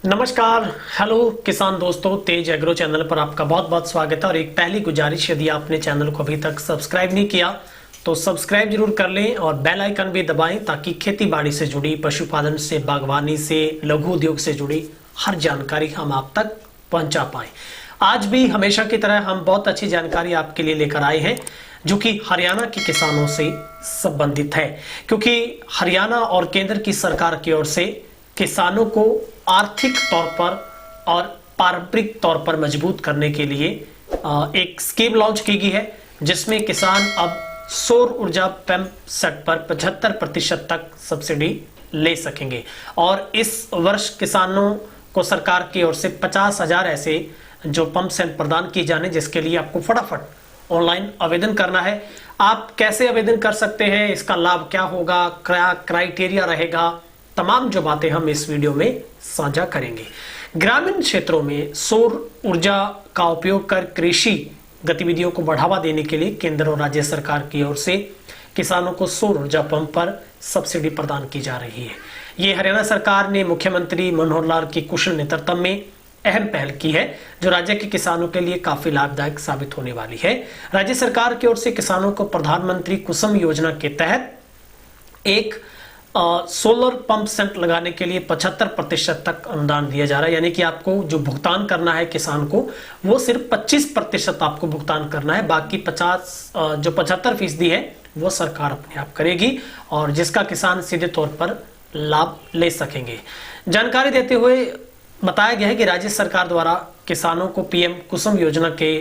नमस्कार, हेलो किसान दोस्तों, तेज एग्रो चैनल पर आपका बहुत बहुत स्वागत है। और एक पहली गुजारिश, यदि आपने चैनल को अभी तक सब्सक्राइब नहीं किया तो सब्सक्राइब जरूर कर लें और बेल आइकन भी दबाएं ताकि खेती बाड़ी से जुड़ी, पशुपालन से, बागवानी से, लघु उद्योग से जुड़ी हर जानकारी हम आप तक पहुंचा पाएं। आज भी हमेशा की तरह हम बहुत अच्छी जानकारी आपके लिए लेकर आए हैं जो कि हरियाणा के किसानों से संबंधित है, क्योंकि हरियाणा और केंद्र की सरकार की ओर से किसानों को आर्थिक तौर पर और पारंपरिक तौर पर मजबूत करने के लिए एक स्कीम लॉन्च की गई है, जिसमें किसान अब सौर ऊर्जा पंप सेट पर 75% तक सब्सिडी ले सकेंगे। और इस वर्ष किसानों को सरकार की ओर से 50,000 ऐसे जो पंप सेट प्रदान किए जाने, जिसके लिए आपको फटाफट ऑनलाइन आवेदन करना है। आप कैसे आवेदन कर सकते हैं, इसका लाभ क्या होगा, क्या क्राइटेरिया रहेगा, तमाम जो बातें हम इस वीडियो में साझा करेंगे। ग्रामीण क्षेत्रों में सौर ऊर्जा का उपयोग कर कृषि गतिविधियों को बढ़ावा देने के लिए केंद्र और राज्य सरकार की ओर से किसानों को सौर ऊर्जा पंप पर सब्सिडी प्रदान की जा रही है। ये हरियाणा सरकार ने मुख्यमंत्री मनोहर लाल के कुशल नेतृत्व में अहम पहल की है, जो राज्य के किसानों के लिए काफी लाभदायक साबित होने वाली है। राज्य सरकार की ओर से किसानों को प्रधानमंत्री कुसुम योजना के तहत एक सोलर पंप सेट लगाने के लिए 75% तक अनुदान दिया जा रहा है। यानी कि आपको जो भुगतान करना है किसान को, वो सिर्फ 25% आपको भुगतान करना है। बाकी 75% है वो सरकार अपने आप करेगी और जिसका किसान सीधे तौर पर लाभ ले सकेंगे। जानकारी देते हुए बताया गया है कि राज्य सरकार द्वारा किसानों को पीएम कुसुम योजना के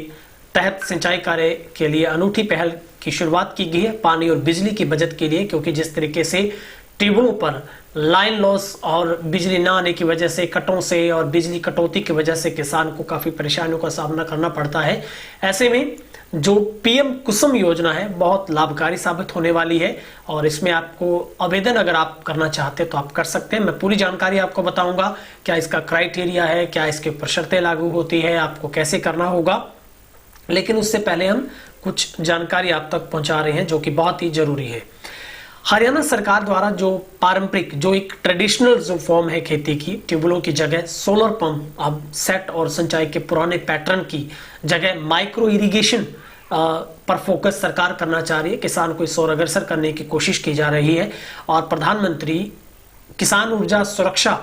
तहत सिंचाई कार्य के लिए अनूठी पहल की शुरुआत की गई है, पानी और बिजली की बचत के लिए। क्योंकि जिस तरीके से ट्यूबों पर लाइन लॉस और बिजली ना आने की वजह से, कटों से और बिजली कटौती की वजह से किसान को काफी परेशानियों का सामना करना पड़ता है। ऐसे में जो पीएम कुसुम योजना है बहुत लाभकारी साबित होने वाली है और इसमें आपको आवेदन अगर आप करना चाहते हैं तो आप कर सकते हैं। मैं पूरी जानकारी आपको बताऊंगा, क्या इसका क्राइटेरिया है, क्या इसके ऊपर शर्तें लागू होती है, आपको कैसे करना होगा। लेकिन उससे पहले हम कुछ जानकारी आप तक पहुंचा रहे हैं जो कि बहुत ही जरूरी है। हरियाणा सरकार द्वारा जो पारंपरिक, जो एक ट्रेडिशनल जो फॉर्म है खेती की, ट्यूबवेलों की जगह सोलर पंप अब सेट और सिंचाई के पुराने पैटर्न की जगह माइक्रो इरिगेशन पर फोकस सरकार करना चाह रही है। किसान को इस ओर अग्रसर करने की कोशिश की जा रही है और प्रधानमंत्री किसान ऊर्जा सुरक्षा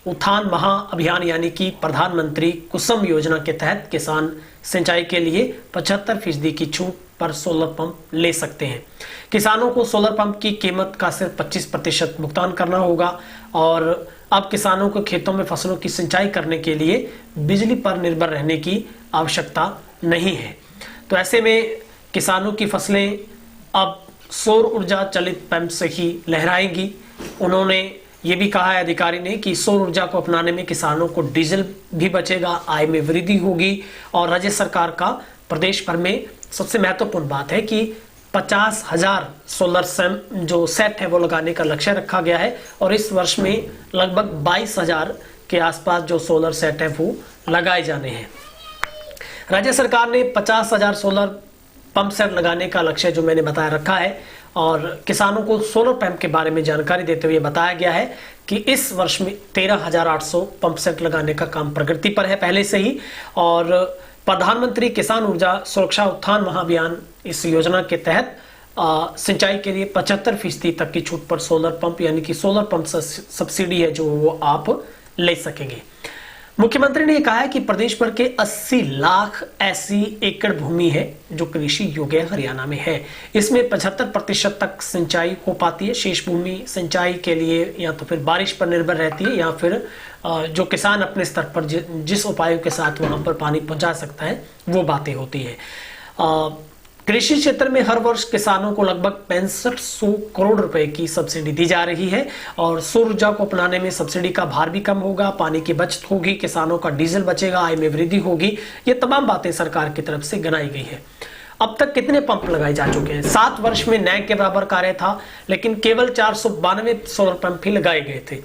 उत्थान महाअभियान यानी कि प्रधानमंत्री कुसुम योजना के तहत किसान सिंचाई के लिए 75% की छूट पर सोलर पंप ले सकते हैं। किसानों को सोलर पंप की कीमत का सिर्फ 25% भुगतान करना होगा और अब किसानों को खेतों में फसलों की सिंचाई करने के लिए बिजली पर निर्भर रहने की आवश्यकता नहीं है। तो ऐसे में किसानों की फसलें अब सौर ऊर्जा चलित पंप से ही लहराएंगी। उन्होंने ये भी कहा है अधिकारी ने कि सौर ऊर्जा को अपनाने में किसानों को डीजल भी बचेगा, आय में वृद्धि होगी। और राज्य सरकार का प्रदेश भर में सबसे महत्वपूर्ण बात है कि 50,000 सोलर जो सेट है वो लगाने का लक्ष्य रखा गया है और इस वर्ष में लगभग 22,000 के आसपास जो सोलर सेट है वो लगाए जाने हैं। राज्य सरकार ने 50,000 सोलर पंप सेट लगाने का लक्ष्य जो मैंने बताया रखा है और किसानों को सोलर पंप के बारे में जानकारी देते हुए बताया गया है कि इस वर्ष में 13,800 पंप सेट लगाने का काम प्रगति पर है पहले से ही। और प्रधानमंत्री किसान ऊर्जा सुरक्षा उत्थान महाअभियान इस योजना के तहत सिंचाई के लिए 75% तक की छूट पर सोलर पंप यानी कि सोलर पंप सब्सिडी है जो वो आप ले सकेंगे। मुख्यमंत्री ने कहा है कि प्रदेश भर के 80 लाख ऐसी एकड़ भूमि है जो कृषि योग्य हरियाणा में है। इसमें 75% तक सिंचाई हो पाती है। शेष भूमि सिंचाई के लिए या तो फिर बारिश पर निर्भर रहती है या फिर जो किसान अपने स्तर पर जिस उपायों के साथ वहां पर पानी पहुंचा सकता है वो बातें होती है। कृषि क्षेत्र में हर वर्ष किसानों को लगभग 6500 करोड़ रुपए की सब्सिडी दी जा रही है और सौर ऊर्जा को अपनाने में सब्सिडी का भार भी कम होगा, पानी की बचत होगी, किसानों का डीजल बचेगा, आय में वृद्धि होगी। ये तमाम बातें सरकार की तरफ से गिनाई गई है। अब तक कितने पंप लगाए जा चुके हैं? 7 वर्ष में नए के बराबर कार्य था, लेकिन केवल 492 सोलर पंप ही लगाए गए थे।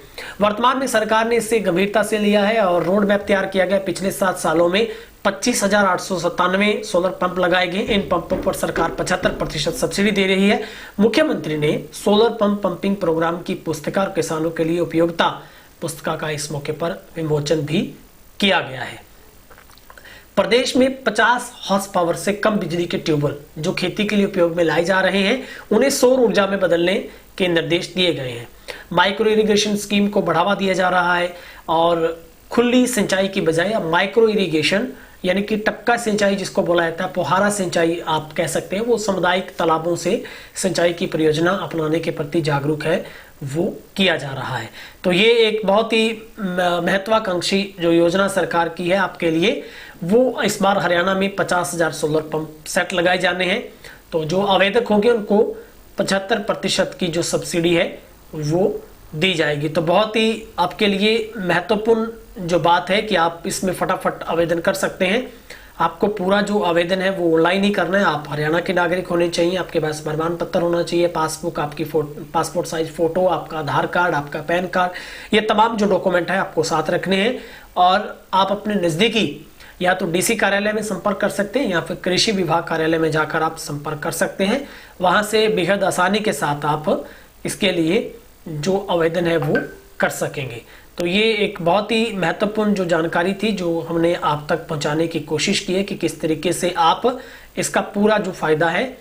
वर्तमान में सरकार ने इसे गंभीरता से लिया है और रोड मैप तैयार किया गया। पिछले 7 सालों में 25,897 सोलर पंप लगाए गए। इन पंपों पर सरकार 75% सब्सिडी दे रही है। मुख्यमंत्री ने सोलर पंपिंग प्रोग्राम की पुस्तिका किसानों के लिए उपयोगिता पुस्तिका का इस मौके पर विमोचन भी किया गया है। प्रदेश में 50 हॉर्स पावर से कम बिजली के ट्यूबवेल जो खेती के लिए उपयोग में लाए जा रहे हैं, उन्हें सौर ऊर्जा में बदलने के निर्देश दिए गए हैं। माइक्रो इरिगेशन स्कीम को बढ़ावा दिया जा रहा है और खुली सिंचाई की बजाय अब माइक्रो इरिगेशन यानी कि टपका सिंचाई जिसको बोला जाता है, फुहारा सिंचाई आप कह सकते हैं, वो सामुदायिक तालाबों से सिंचाई की परियोजना अपनाने के प्रति जागरूक है, वो किया जा रहा है। तो ये एक बहुत ही महत्वाकांक्षी जो योजना सरकार की है आपके लिए, वो इस बार हरियाणा में 50,000 सोलर पंप सेट लगाए जाने हैं। तो जो आवेदक होंगे उनको 75% की जो सब्सिडी है वो दी जाएगी। तो बहुत ही आपके लिए महत्वपूर्ण जो बात है कि आप इसमें फटाफट आवेदन कर सकते हैं। आपको पूरा जो आवेदन है वो ऑनलाइन ही करना है। आप हरियाणा के नागरिक होने चाहिए, आपके पास प्रमाण पत्र होना चाहिए, पासबुक, आपकी पासपोर्ट साइज फोटो, आपका आधार कार्ड, आपका पैन कार्ड, ये तमाम जो डॉक्यूमेंट है आपको साथ रखने हैं। और आप अपने नज़दीकी या तो डीसी कार्यालय में संपर्क कर सकते हैं या फिर कृषि विभाग कार्यालय में जाकर आप संपर्क कर सकते हैं। वहां से बेहद आसानी के साथ आप इसके लिए जो आवेदन है वो कर सकेंगे। तो ये एक बहुत ही महत्वपूर्ण जो जानकारी थी जो हमने आप तक पहुंचाने की कोशिश की है कि किस तरीके से आप इसका पूरा जो फायदा है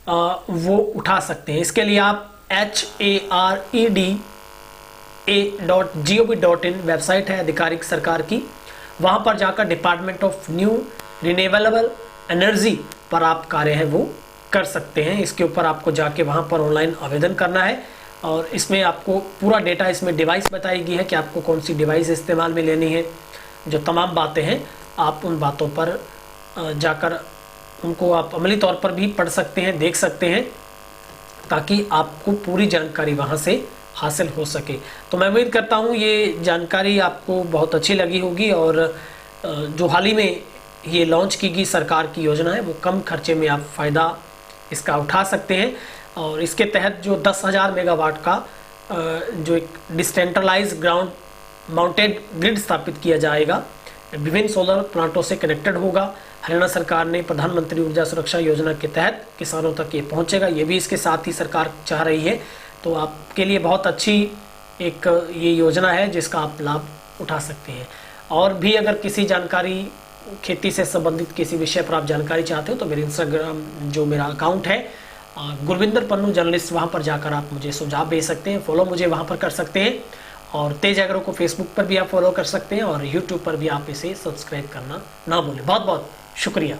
वो उठा सकते हैं। इसके लिए आप HAREDA.gov.in वेबसाइट है आधिकारिक सरकार की, वहां पर जाकर department of new renewable energy पर आप कार्य है वो कर सकते हैं। इसके ऊपर आपको जाके वहां पर ऑनलाइन आवेदन करना है और इसमें आपको पूरा डेटा, इसमें डिवाइस बताई गई है कि आपको कौन सी डिवाइस इस्तेमाल में लेनी है। जो तमाम बातें हैं आप उन बातों पर जाकर उनको आप अमली तौर पर भी पढ़ सकते हैं, देख सकते हैं, ताकि आपको पूरी जानकारी वहां से हासिल हो सके। तो मैं उम्मीद करता हूँ ये जानकारी आपको बहुत अच्छी लगी होगी और जो हाल ही में ये लॉन्च की गई सरकार की योजना है वो कम खर्चे में आप फ़ायदा इसका उठा सकते हैं। और इसके तहत जो 10,000 मेगावाट का जो एक डिसेंट्रलाइज ग्राउंड माउंटेड ग्रिड स्थापित किया जाएगा, विभिन्न सोलर प्लांटों से कनेक्टेड होगा। हरियाणा सरकार ने प्रधानमंत्री ऊर्जा सुरक्षा योजना के तहत किसानों तक ये पहुंचेगा, ये भी इसके साथ ही सरकार चाह रही है। तो आपके लिए बहुत अच्छी एक ये योजना है जिसका आप लाभ उठा सकते हैं। और भी अगर किसी जानकारी खेती से संबंधित किसी विषय पर आप जानकारी चाहते हो तो मेरे इंस्टाग्राम जो मेरा अकाउंट है गुरविंदर पन्नू जर्नलिस्ट, वहाँ पर जाकर आप मुझे सुझाव भेज सकते हैं, फॉलो मुझे वहाँ पर कर सकते हैं। और तेज एग्रो को फेसबुक पर भी आप फॉलो कर सकते हैं और यूट्यूब पर भी आप इसे सब्सक्राइब करना ना भूलें। बहुत बहुत शुक्रिया।